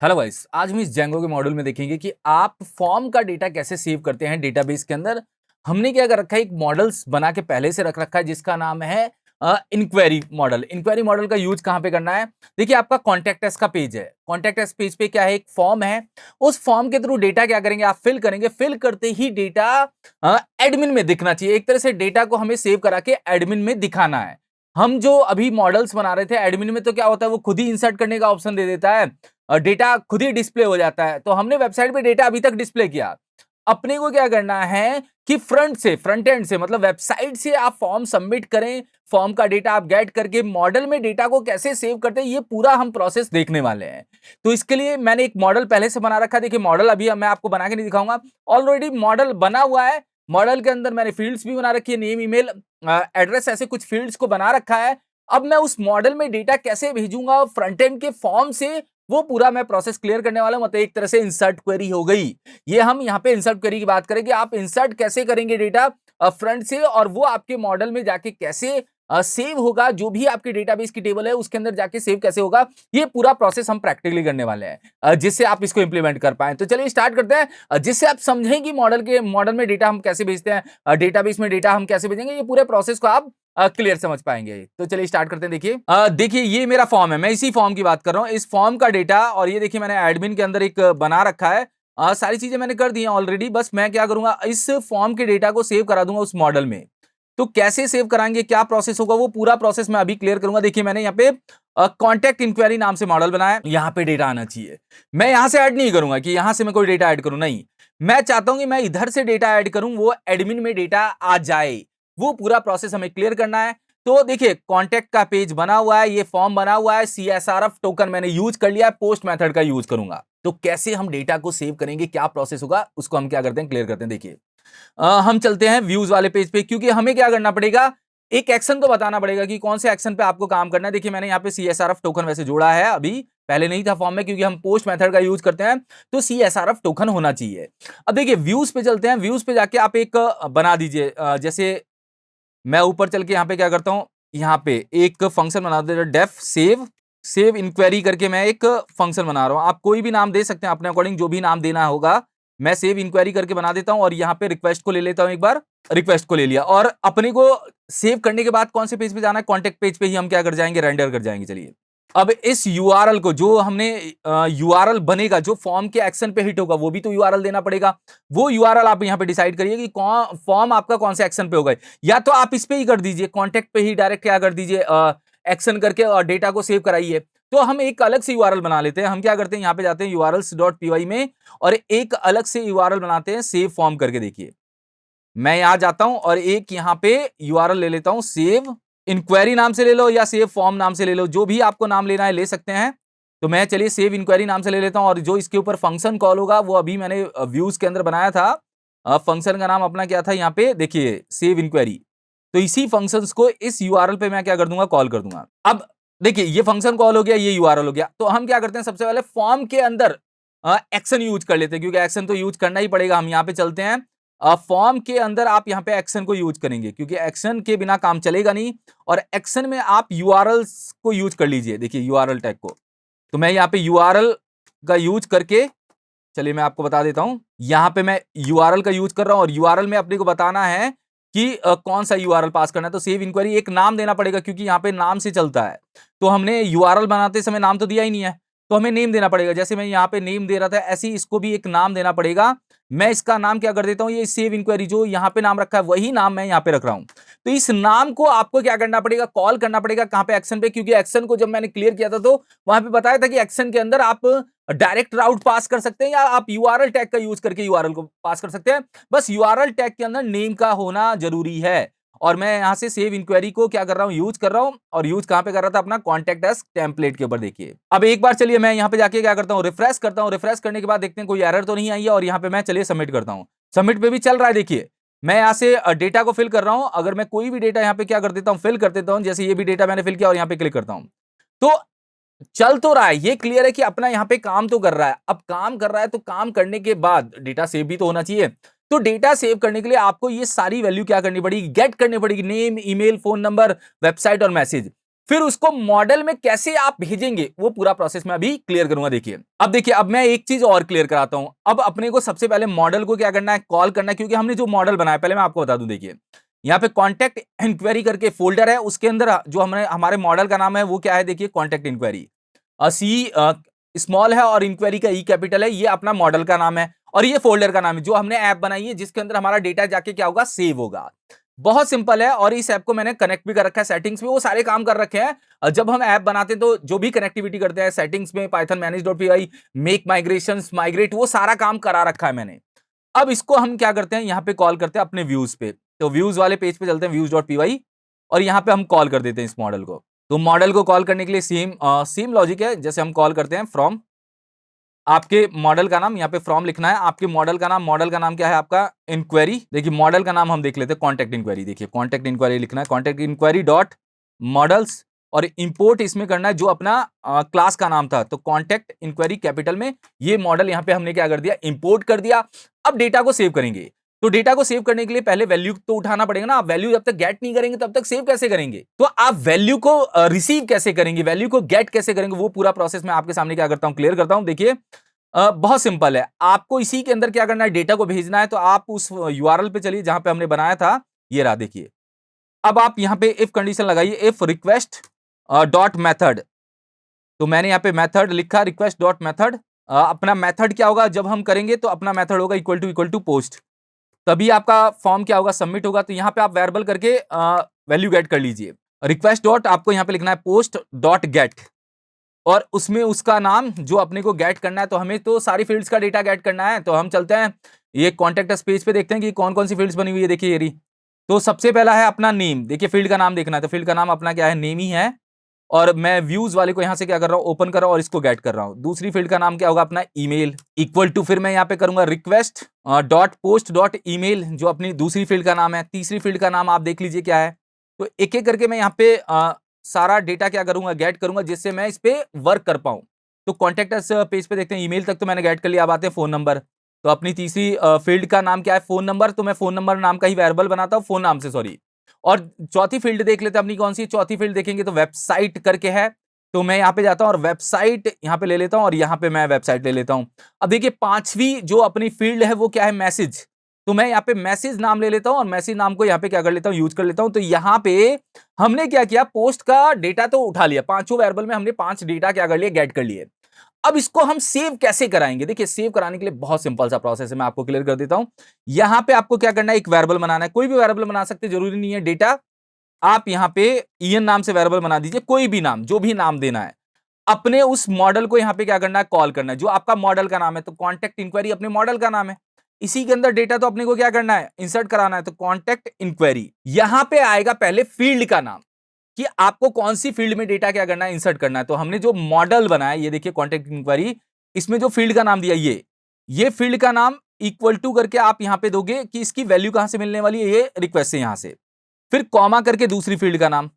Hello guys, आज हम इस जेंगो के मॉड्यूल में देखेंगे कि आप फॉर्म का डेटा कैसे सेव करते हैं डेटाबेस के अंदर। हमने क्या कर रखा है, एक मॉडल्स बना के पहले से रख रखा है जिसका नाम है इंक्वायरी मॉडल। इंक्वायरी मॉडल का यूज कहां पे करना है? देखिए, आपका कॉन्टैक्ट अस का पेज है। कॉन्टैक्ट अस पेज पे क्या है, एक फॉर्म है। उस फॉर्म के थ्रू डेटा क्या करेंगे, आप फिल करेंगे। फिल करते ही डेटा एडमिन में दिखना चाहिए। एक तरह से डेटा को हमें सेव करा के एडमिन में दिखाना है। हम जो अभी मॉडल्स बना रहे थे एडमिन में, तो क्या होता है, वो खुद ही इंसर्ट करने का ऑप्शन दे देता है और डेटा खुद ही डिस्प्ले हो जाता है। तो हमने वेबसाइट पे डेटा अभी तक डिस्प्ले किया। अपने को क्या करना है कि फ्रंट एंड से, मतलब वेबसाइट से आप फॉर्म सबमिट करें। फॉर्म का डेटा आप गेट करके मॉडल में डेटा को कैसे सेव करते हैं, ये पूरा हम प्रोसेस देखने वाले हैं। तो इसके लिए मैंने एक मॉडल पहले से बना रखा है। देखिए, मॉडल अभी मैं आपको बना के नहीं दिखाऊंगा, ऑलरेडी मॉडल बना हुआ है। मॉडल के अंदर मैंने फील्ड्स भी बना रखी है, नेम, ईमेल, एड्रेस, ऐसे कुछ फील्ड्स को बना रखा है। अब मैं उस मॉडल में डेटा कैसे भेजूंगा फ्रंट एंड के फॉर्म से, वो पूरा मैं प्रोसेस क्लियर करने वाला हूं। मतलब एक तरह से इंसर्ट क्वेरी हो गई। ये हम यहां पे इंसर्ट क्वेरी की बात करेंगे। आप इंसर्ट कैसे करेंगे डेटा फ्रंट से, और वो आपके मॉडल में जाके कैसे सेव होगा, जो भी आपके डेटाबेस की टेबल है उसके अंदर जाके सेव कैसे होगा, ये पूरा प्रोसेस हम प्रैक्टिकली करने वाले हैं, जिससे आप इसको इंप्लीमेंट कर पाए। तो चलिए स्टार्ट करते हैं, जिससे आप समझें कि मॉडल में डेटा हम कैसे भेजते हैं, डेटाबेस में डेटा हम कैसे भेजेंगे। ये पूरे प्रोसेस को आप क्लियर समझ पाएंगे। तो चलिए स्टार्ट करते हैं। देखिए ये मेरा फॉर्म है, मैं इसी फॉर्म की बात कर रहा हूं, इस फॉर्म का डेटा। और ये देखिए, मैंने एडमिन के अंदर एक बना रखा है। सारी चीजें मैंने कर दी हैं ऑलरेडी। बस मैं क्या करूंगा, इस फॉर्म के डेटा को सेव करा दूंगा उस मॉडल में। तो कैसे सेव कराएंगे, क्या प्रोसेस होगा, वो पूरा प्रोसेस मैं अभी क्लियर करूंगा। देखिए, मैंने यहाँ पे कॉन्टैक्ट इंक्वायरी नाम से मॉडल बनाया है। यहाँ पे डेटा आना चाहिए। मैं यहां से ऐड नहीं करूंगा कि यहां से मैं कोई डेटा ऐड करूं, नहीं। मैं चाहता हूं कि मैं इधर से डेटा ऐड करूं, वो एडमिन में डेटा आ जाए। वो पूरा प्रोसेस हमें क्लियर करना है। तो देखिए, कॉन्टैक्ट का पेज बना हुआ है, ये फॉर्म बना हुआ है, CSRF टोकन मैंने यूज कर लिया है, पोस्ट मेथड का यूज करूंगा। तो कैसे हम डेटा को सेव करेंगे, क्या प्रोसेस होगा, उसको हम क्या करते हैं, क्लियर करते हैं। देखिए, हम चलते हैं व्यूज वाले पेज पे, क्योंकि हमें क्या करना पड़ेगा, एक एक्शन तो बताना पड़ेगा कि कौन से एक्शन पे आपको काम करना है। देखिए, मैंने यहाँ पे CSRF टोकन वैसे जोड़ा है, अभी पहले नहीं था फॉर्म में, क्योंकि हम पोस्ट मेथड का यूज करते हैं, तो CSRF टोकन होना चाहिए। अब देखिए, व्यूज पे चलते हैं। व्यूज पे जाके आप एक बना दीजिए। जैसे मैं ऊपर चल के यहाँ पे क्या करता हूँ, यहाँ पे एक फंक्शन बना देता हूँ, डेफ सेव इंक्वायरी करके मैं एक फंक्शन बना रहा हूँ। आप कोई भी नाम दे सकते हैं अपने अकॉर्डिंग, जो भी नाम देना होगा। मैं सेव इंक्वायरी करके बना देता हूँ, और यहाँ पे रिक्वेस्ट को ले लेता हूँ। एक बार रिक्वेस्ट को ले लिया, और अपने को सेव करने के बाद कौन से पेज पे जाना है, कॉन्टेक्ट पेज पे ही हम क्या कर जाएंगे, रेंडर कर जाएंगे। चलिए, अब इस यूआरएल को, जो हमने यूआरएल बनेगा, जो फॉर्म के एक्शन पे हिट होगा, वो भी तो यूआरएल देना पड़ेगा। वो यूआरएल आप यहाँ पे डिसाइड करिए कि कौन फॉर्म आपका कौन से एक्शन पे होगा। या तो आप इस पे ही कर दीजिए, कॉन्टेक्ट पे ही डायरेक्ट क्या कर दीजिए, एक्शन करके और डेटा को सेव कराइए। तो हम एक अलग से यूआरएल बना लेते हैं। हम क्या करते हैं, यहाँ पे जाते हैं urls.py में, और एक अलग से यूआरएल बनाते हैं, सेव फॉर्म करके। देखिए, मैं यहां जाता हूं और एक यहां पे यूआरएल ले लेता हूं, सेव इंक्वायरी नाम से ले लो या सेव फॉर्म नाम से ले लो, जो भी आपको नाम लेना है ले सकते हैं। तो मैं चलिए सेव इंक्वायरी नाम से ले लेता हूं, और जो इसके ऊपर फंक्शन कॉल होगा, वो अभी मैंने व्यूज के अंदर बनाया था। फंक्शन का नाम अपना क्या था, यहाँ पे देखिए, सेव इंक्वायरी। तो इसी फंक्शंस को इस यूआरएल पे मैं क्या कर दूंगा, कॉल कर दूंगा। अब देखिए, ये फंक्शन कॉल हो गया, ये यूआरएल हो गया। तो हम क्या करते हैं, सबसे पहले फॉर्म के अंदर एक्शन यूज कर लेते हैं, क्योंकि एक्शन तो यूज करना ही पड़ेगा। हम यहाँ पे चलते हैं, फॉर्म के अंदर आप यहाँ पे एक्शन को यूज करेंगे, क्योंकि एक्शन के बिना काम चलेगा नहीं। और एक्शन में आप यूआरएल्स को यूज कर लीजिए। देखिए, यूआरएल टैग को, तो मैं यहाँ पे यूआरएल का यूज करके, चलिए मैं आपको बता देता हूं। यहां पे मैं यूआरएल का यूज कर रहा हूं, और यूआरएल में अपने को बताना है कि कौन सा यूआरएल पास करना है। तो सेव इंक्वायरी एक नाम देना पड़ेगा, क्योंकि यहां पे नाम से चलता है। तो हमने यूआरएल बनाते समय नाम तो दिया ही नहीं है, तो हमें नेम देना पड़ेगा। जैसे मैं यहाँ पे नेम दे रहा था, ऐसे ही इसको भी एक नाम देना पड़ेगा। मैं इसका नाम क्या कर देता हूं, ये सेव इंक्वायरी जो यहाँ पे नाम रखा है, वही नाम मैं यहाँ पे रख रहा हूं। तो इस नाम को आपको क्या करना पड़ेगा, कॉल करना पड़ेगा। कहां पे, एक्शन पे, क्योंकि एक्शन को जब मैंने क्लियर किया था, तो वहां पे बताया था कि एक्शन के अंदर आप डायरेक्ट राउट पास कर सकते हैं, या आप यूआरएल टैग का यूज करके यूआरएल को पास कर सकते हैं। बस यूआरएल टैग के अंदर नेम का होना जरूरी है। और मैं यहां से सेव इंक्वायरी को क्या कर रहा हूं, यूज कर रहा हूं। और यूज कहां पे कर रहा था, अपना कॉन्टैक्ट अस टेम्पलेट के ऊपर। देखिए, अब एक बार चलिए मैं यहां पे जाके क्या करता हूं, रिफ्रेश करता हूं। रिफ्रेश करने के बाद देखते हैं कोई एरर तो नहीं आई है, और यहां पे मैं चलिए सबमिट करता हूं। सबमिट पे भी चल रहा है। देखिए, मैं यहां से डेटा को फिल कर रहा हूं। अगर मैं कोई भी डेटा यहां पे क्या कर देता हूं, फिल कर देता हूं, जैसे ये भी डेटा मैंने फिल किया, और यहां पे क्लिक करता हूं, तो चल तो रहा है। ये क्लियर है कि अपना यहां पे काम तो कर रहा है। अब काम कर रहा है, तो काम करने के बाद डेटा सेव भी तो होना चाहिए। तो डेटा सेव करने के लिए आपको ये सारी वैल्यू क्या करनी पड़ेगी, गेट करनी पड़ेगी, name, email, phone number, website और मैसेज। फिर उसको मॉडल में कैसे आप भेजेंगे वो पूरा प्रोसेस मैं अभी क्लियर करूंगा। देखिए अब मैं एक चीज और क्लियर कराता हूं। अब अपने को सबसे पहले मॉडल को क्या करना है, कॉल करना है, क्योंकि हमने जो मॉडल बनाया पहले मैं आपको बता दूं। देखिए यहाँ पे कॉन्टैक्ट इंक्वायरी करके फोल्डर है, उसके अंदर जो हमारे मॉडल का नाम है वो क्या है, देखिए कॉन्टैक्ट इंक्वायरी। सी स्मॉल है और इंक्वायरी का ई कैपिटल है, ये अपना मॉडल का नाम है और ये फोल्डर का नाम है जो हमने ऐप बनाई है जिसके अंदर हमारा डेटा जाके क्या होगा, सेव होगा। बहुत सिंपल है और इस ऐप को मैंने कनेक्ट भी कर रखा है सेटिंग्स में, वो सारे काम कर रखे हैं। जब हम ऐप बनाते हैं तो जो भी कनेक्टिविटी करते हैं सेटिंग्स में, Python manage.py, make migrations, migrate, वो सारा काम करा रखा है मैंने। अब इसको हम क्या करते हैं, यहाँ पे कॉल करते हैं अपने व्यूज पे। तो व्यूज वाले पेज पे चलते हैं, views.py, और यहाँ पे हम कॉल कर देते हैं इस मॉडल को। तो मॉडल को कॉल करने के लिए सेम लॉजिक है, जैसे हम कॉल करते हैं फ्रॉम आपके मॉडल का नाम, यहाँ पे फ्रॉम लिखना है, आपके मॉडल का नाम क्या है आपका, इंक्वायरी। देखिए मॉडल का नाम हम देख लेते हैं, कॉन्टैक्ट इंक्वायरी। देखिए कॉन्टैक्ट इंक्वायरी लिखना है, कॉन्टैक्ट इंक्वायरी डॉट मॉडल्स, और इंपोर्ट इसमें करना है जो अपना क्लास का नाम था, तो कॉन्टैक्ट इंक्वायरी कैपिटल में ये मॉडल यहाँ पे हमने क्या कर दिया, इंपोर्ट कर दिया। अब डेटा को सेव करेंगे, तो डेटा को सेव करने के लिए पहले वैल्यू तो उठाना पड़ेगा ना। आप वैल्यू जब तक गेट नहीं करेंगे तब तक सेव कैसे करेंगे, तो आप वैल्यू को रिसीव कैसे करेंगे, वैल्यू को गेट कैसे करेंगे, वो पूरा प्रोसेस मैं आपके सामने क्या करता हूं, क्लियर करता हूं। देखिए बहुत सिंपल है, आपको इसी के अंदर क्या करना है, डेटा को भेजना है। तो आप उस यूआरएल पे चलिए जहां पे हमने बनाया था, ये रहा। देखिए अब आप यहां पे इफ कंडीशन लगाइए, इफ रिक्वेस्ट डॉट मेथड, तो मैंने यहाँ पे मेथड लिखा, रिक्वेस्ट डॉट मेथड। अपना मेथड क्या होगा, जब हम करेंगे तो अपना मेथड होगा इक्वल टू पोस्ट, तभी आपका फॉर्म क्या होगा, सबमिट होगा। तो यहाँ पे आप वेरिएबल करके वैल्यू गेट कर लीजिए। रिक्वेस्ट डॉट आपको यहाँ पे लिखना है पोस्ट डॉट गेट, और उसमें उसका नाम जो अपने को गेट करना है। तो हमें तो सारी फील्ड्स का डेटा गेट करना है, तो हम चलते हैं ये कॉन्टैक्ट अस पेज पे, देखते हैं कि कौन कौन सी फील्ड्स बनी हुई है। देखिए ये रही। तो सबसे पहला है अपना नेम, देखिए फील्ड का नाम देखना है, तो फील्ड का नाम अपना क्या है, नेम ही है। और मैं व्यूज वाले को यहां से क्या कर रहा हूं, ओपन कर रहा हूं और इसको गेट कर रहा हूं। दूसरी फील्ड का नाम क्या होगा, अपना ईमेल, इक्वल टू, फिर मैं यहां पे करूंगा request dot post dot email, जो अपनी दूसरी फील्ड का नाम है। तीसरी फील्ड का नाम आप देख लीजिए क्या है। तो एक एक करके मैं यहाँ पे सारा डेटा क्या करूंगा, गेट करूंगा, जिससे मैं इस पे वर्क कर पाऊं। तो कॉन्टैक्ट अस पेज पे देखते हैं, ईमेल तक तो मैंने गेट कर लिया। अब आते हैं फोन नंबर। तो अपनी तीसरी फील्ड का नाम क्या है, फोन नंबर, तो मैं फोन नंबर नाम का ही वेरिएबल बनाता हूं, फोन नाम से, सॉरी। और चौथी फील्ड देख लेते हैं अपनी कौन सी, चौथी फील्ड देखेंगे तो वेबसाइट करके है। तो मैं यहाँ पे जाता हूँ और वेबसाइट यहाँ पे ले लेता हूँ, और यहाँ पे मैं वेबसाइट ले लेता हूँ। अब देखिए पांचवी जो अपनी फील्ड है वो क्या है, मैसेज। तो मैं यहाँ पे मैसेज नाम ले लेता हूँ और मैसेज नाम को यहाँ पे क्या कर लेता हूँ, यूज कर लेता हूँ। तो यहाँ पे हमने क्या किया, पोस्ट का डेटा तो उठा लिया, पांचों वेरिएबल में हमने 5 डेटा क्या कर लिया, गेट कर लिए। अब इसको हम सेव कैसे कराएंगे, देखिए सेव कराने के लिए बहुत सिंपल सा प्रोसेस है, मैं आपको क्लियर कर देता हूं। यहां पे आपको क्या करना है, एक वेरिएबल बनाना है। कोई भी वेरिएबल बना सकते, जरूरी नहीं है डेटा। आप यहां पे ईएन नाम से वेरिएबल बना दीजिए, कोई भी नाम, जो भी नाम देना है। अपने उस मॉडल को यहां पे क्या करना है, कॉल करना है, जो आपका मॉडल का नाम है। तो कॉन्टैक्ट इंक्वायरी अपने मॉडल का नाम है, इसी के अंदर डेटा तो अपने को क्या करना है, इंसर्ट कराना है। तो कॉन्टैक्ट इंक्वायरी, यहां पे आएगा पहले फील्ड का नाम, कि आपको कौन सी फील्ड में डेटा क्या करना है, इंसर्ट करना है। तो हमने जो मॉडल बनाया, ये देखिए कॉन्टैक्ट इंक्वायरी, इसमें जो फील्ड का नाम दिया, ये फील्ड का नाम इक्वल टू करके आप यहां पे दोगे कि इसकी वैल्यू कहां से मिलने वाली है, ये रिक्वेस्ट से, यहां से। फिर कॉमा करके दूसरी फील्ड का नाम,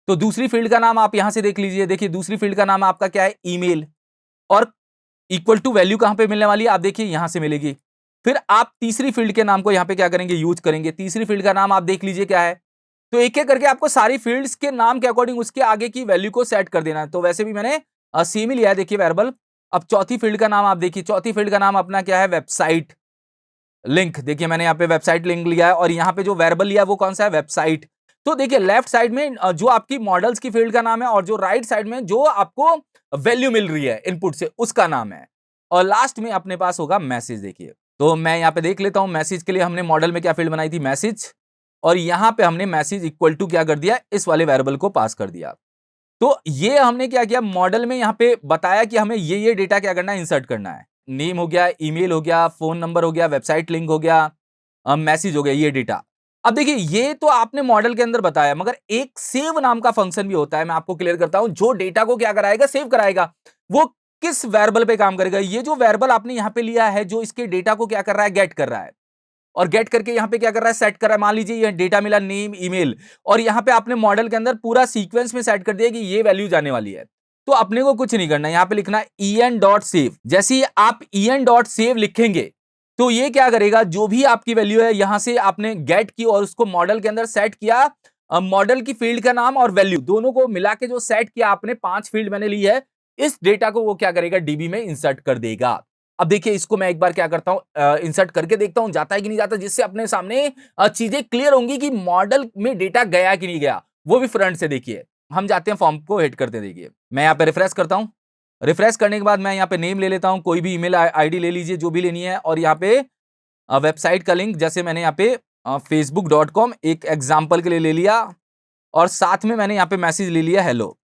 तो दूसरी फील्ड का नाम आप यहां से देख लीजिए। देखिए दूसरी फील्ड का नाम आपका क्या है, ईमेल, और इक्वल टू वैल्यू कहां पे मिलने वाली है, आप देखिए यहां से मिलेगी। फिर आप तीसरी फील्ड के नाम को यहां पे क्या करेंगे, यूज करेंगे। तीसरी फील्ड का नाम आप देख लीजिए क्या है। तो एक एक करके आपको सारी फील्ड्स के नाम के अकॉर्डिंग उसके आगे की वैल्यू को सेट कर देना है। तो वैसे भी मैंने सेम ही लिया है, देखिए वेरिएबल। अब चौथी फील्ड का नाम आप देखिए, चौथी फील्ड का नाम अपना क्या है, वेबसाइट लिंक। देखिए मैंने यहाँ पे वेबसाइट लिंक लिया है, और यहाँ पे जो वेरिएबल लिया है वो कौन सा है, वेबसाइट। तो देखिए लेफ्ट साइड में जो आपकी मॉडल्स की फील्ड का नाम है, और जो राइट साइड में जो आपको वैल्यू मिल रही है इनपुट से, उसका नाम है। और लास्ट में अपने पास होगा मैसेज। देखिए तो मैं यहाँ पे देख लेता हूँ, मैसेज के लिए हमने मॉडल में क्या फील्ड बनाई थी, मैसेज, और यहां पे हमने मैसेज इक्वल टू क्या कर दिया, इस वाले वेरिएबल को पास कर दिया। तो ये हमने क्या किया, मॉडल में यहां पे बताया कि हमें ये डेटा क्या करना है, इंसर्ट करना है। नेम हो गया, ईमेल हो गया, फोन नंबर हो गया, वेबसाइट लिंक हो गया, मैसेज हो गया, ये डेटा। अब देखिए ये तो आपने मॉडल के अंदर बताया, मगर एक सेव नाम का फंक्शन भी होता है, मैं आपको क्लियर करता हूं, जो डेटा को क्या कराएगा, सेव कराएगा। वो किस वेरिएबल पे काम करेगा, ये जो वेरिएबल आपने यहां पे लिया है, जो इसके डेटा को क्या कर रहा है, गेट कर रहा है, और गेट करके यहां पे क्या कर रहा है, सेट कर रहा है। मान लीजिए ये डेटा मिला, नेम, ईमेल, और यहां पे आपने मॉडल के अंदर पूरा सीक्वेंस में सेट कर दिया कि ये वैल्यू जाने वाली है। तो अपने को कुछ नहीं करना, यहां पे लिखना है en.save। जैसे ही आप en.save लिखेंगे, तो ये क्या करेगा, जो भी आपकी वैल्यू है यहां से आपने गेट की और उसको मॉडल के अंदर सेट किया, मॉडल की फील्ड का नाम और वैल्यू दोनों को मिला के जो सेट किया आपने, 5 फील्ड मैंने ली है, इस डेटा को वो क्या करेगा, डीबी में इंसर्ट कर देगा। अब देखिए इसको मैं एक बार क्या करता हूं, इंसर्ट करके देखता हूं जाता है कि नहीं जाता, जिससे अपने सामने चीजें क्लियर होंगी कि मॉडल में डेटा गया कि नहीं गया, वो भी फ्रंट से। देखिए हम जाते हैं फॉर्म को हिट करते हैं, देखिए मैं यहाँ पे रिफ्रेश करता हूं। रिफ्रेश करने के बाद मैं यहाँ पे नेम ले लेता हूं, कोई भी ईमेल आईडी ले लीजिए जो भी लेनी है, और यहाँ पे वेबसाइट का लिंक, जैसे मैंने यहाँ पे facebook.com एक एग्जाम्पल के लिए ले लिया, और साथ में मैंने यहाँ पे मैसेज ले लिया हेलो।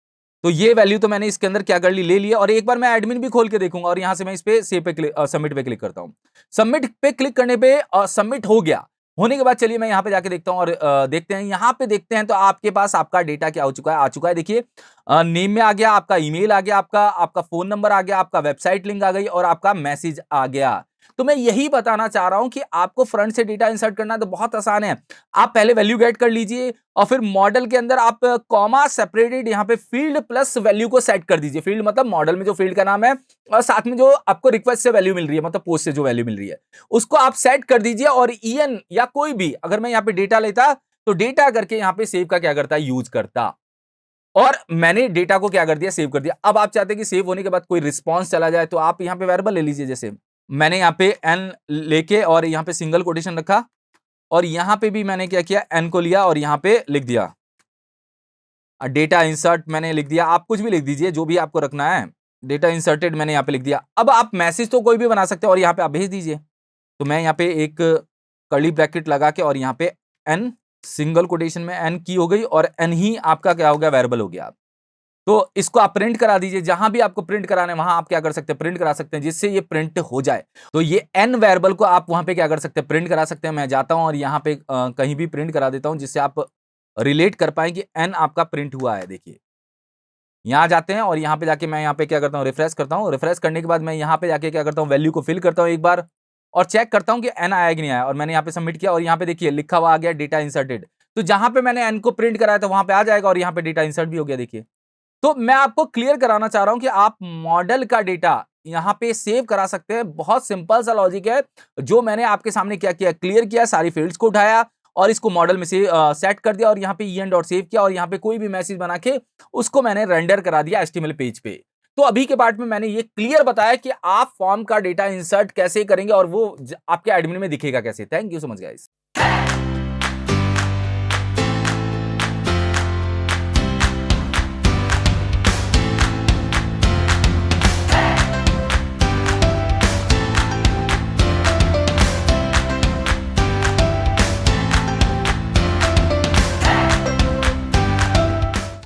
तो ये वैल्यू तो मैंने इसके अंदर क्या कर ली, ले लिया, और एक बार मैं एडमिन भी खोल के देखूंगा, और यहां से मैं इस पे सेव पे क्लिक, सबमिट पे क्लिक करता हूं। सबमिट पे क्लिक करने पे सबमिट हो गया। होने के बाद चलिए मैं यहां पे जाके देखता हूं, और देखते हैं, यहां पे देखते हैं तो आपके पास आपका डेटा क्या हो चुका है, आ चुका है। देखिए नेम में आ गया, आपका ईमेल आ गया, आपका फोन नंबर आ गया, आपका वेबसाइट लिंक आ गई, और आपका मैसेज आ गया। तो मैं यही बताना चाह रहा हूं कि आपको फ्रंट से डेटा इंसर्ट करना तो बहुत आसान है। आप पहले वैल्यू गेट कर लीजिए, और फिर मॉडल के अंदर आप कॉमा सेपरेटेड यहाँ पे फील्ड प्लस वैल्यू को सेट कर दीजिए। फील्ड मतलब मॉडल में जो फील्ड का नाम है, और साथ में जो आपको रिक्वेस्ट से वैल्यू मिल रही है, मतलब पोस्ट से जो वैल्यू मिल रही है, उसको आप सेट कर दीजिए। और ईएन या कोई भी, अगर मैं यहाँ पे डेटा लेता तो डेटा करके यहाँ पे सेव का क्या करता है, यूज करता। और मैंने डेटा को क्या कर दिया, सेव कर दिया। अब आप चाहते हैं कि सेव होने के बाद कोई रिस्पॉन्स चला जाए, तो आप यहाँ पे वेरिएबल ले लीजिए। जैसे मैंने यहाँ पे एन लेके और यहाँ पे सिंगल कोटेशन रखा, और यहाँ पे भी मैंने क्या किया, एन को लिया और यहाँ पे लिख दिया डेटा इंसर्ट, मैंने लिख दिया। आप कुछ भी लिख दीजिए जो भी आपको रखना है, डेटा इंसर्टेड मैंने यहाँ पे लिख दिया। अब आप मैसेज तो कोई भी बना सकते हैं, और यहाँ पे आप भेज दीजिए। तो मैं यहाँ पे एक कर्ली ब्रैकेट लगा के, और यहाँ पे एन सिंगल कोटेशन में एन की हो गई, और एन ही आपका क्या हो गया, वेरिएबल हो गया। तो इसको आप प्रिंट करा दीजिए, जहां भी आपको प्रिंट कराना है वहां आप क्या कर सकते हैं, प्रिंट करा सकते हैं, जिससे ये प्रिंट हो जाए। तो ये एन वेरिएबल को आप वहां पे क्या कर सकते हैं, प्रिंट करा सकते हैं। मैं जाता हूं और यहाँ पे कहीं भी प्रिंट करा देता हूं, जिससे आप रिलेट कर पाए कि एन आपका प्रिंट हुआ है। देखिए यहां जाते हैं, और यहाँ पे जाके मैं यहाँ पे क्या करता हूँ, रिफ्रेश करता हूँ। रिफ्रेश करने के बाद मैं यहाँ पे जाके क्या करता हूँ, वैल्यू को फिल करता हूँ एक बार, और चेक करता हूँ कि एन आया कि नहीं आया। और मैंने यहाँ पे सबमिट किया, और यहाँ पे देखिए लिखा हुआ आ गया डेटा इंसर्टेड। तो जहां पे मैंने एन को प्रिंट कराया था वहां पे आ जाएगा, और यहाँ पे डेटा इंसर्ट भी हो गया। देखिए तो मैं आपको क्लियर कराना चाह रहा हूं कि आप मॉडल का डेटा यहां पे सेव करा सकते हैं। बहुत सिंपल सा लॉजिक है, जो मैंने आपके सामने क्या किया, क्लियर किया, सारी फील्ड्स को उठाया और इसको मॉडल में से सेट कर दिया, और यहां पे en.save किया, और यहां पे कोई भी मैसेज बना के उसको मैंने रेंडर करा दिया HTML पेज पे। तो अभी के पार्ट में मैंने ये क्लियर बताया कि आप फॉर्म का डेटा इंसर्ट कैसे करेंगे, और वो आपके एडमिन में दिखेगा कैसे। Thank you so much guys.